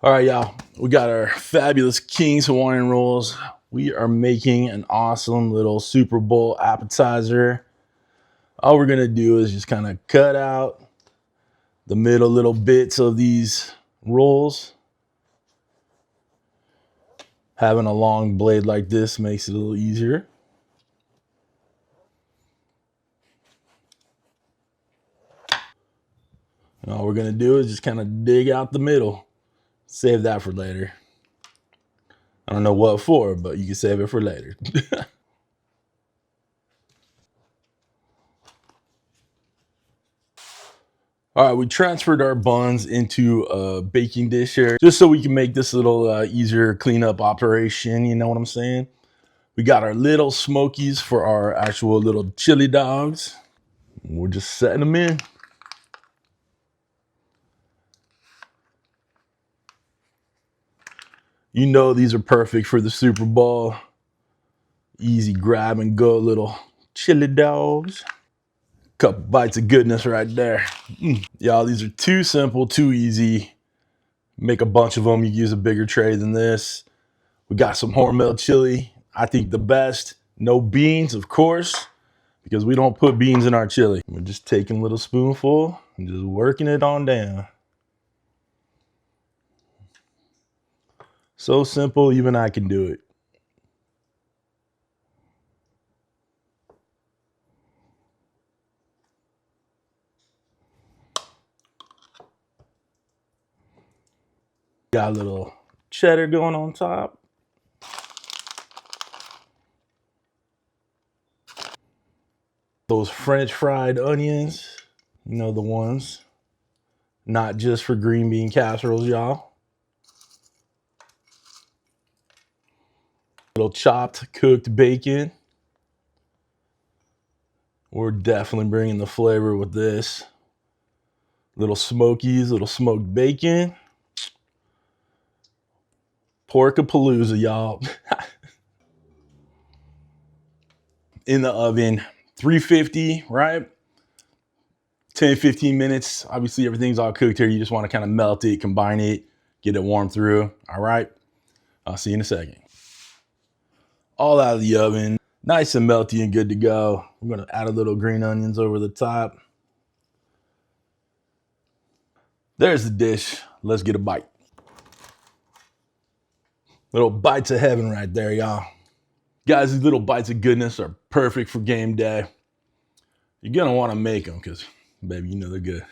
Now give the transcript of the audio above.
All right, y'all, we got our fabulous King's Hawaiian rolls. We are making an awesome little Super Bowl appetizer. All we're gonna do is just kind of cut out the middle little bits of these rolls. Having a long blade like this makes it a little easier. And all we're gonna do is just kind of dig out the middle. Save that for later. I don't know what for, but you can save it for later. All right, we transferred our buns into a baking dish here, just so we can make this a little easier cleanup operation, you know what I'm saying? We got our Lil Smokies for our actual little chili dogs. We're just setting them in. You know these are perfect for the Super Bowl. Easy grab and go little chili dogs. Couple bites of goodness right there. Y'all, these are too simple, too easy. Make a bunch of them. You use a bigger tray than this. We got some Hormel chili. I think the best. No beans, of course, because we don't put beans in our chili. We're just taking a little spoonful and just working it on down. So simple, even I can do it. Got a little cheddar going on top. Those French fried onions, you know the ones. Not just for green bean casseroles, y'all. Little chopped, cooked bacon. We're definitely bringing the flavor with this. Little Smokies, little smoked bacon. Porkapalooza, y'all. In the oven, 350, right? 10-15 minutes. Obviously, everything's all cooked here. You just want to kind of melt it, combine it, get it warm through. All right. I'll see you in a second. All out of the oven. Nice and melty and good to go. I'm going to add a little green onions over the top. There's the dish. Let's get a bite. Little bites of heaven right there, y'all. Guys, these little bites of goodness are perfect for game day. You're going to want to make them because, baby, you know they're good.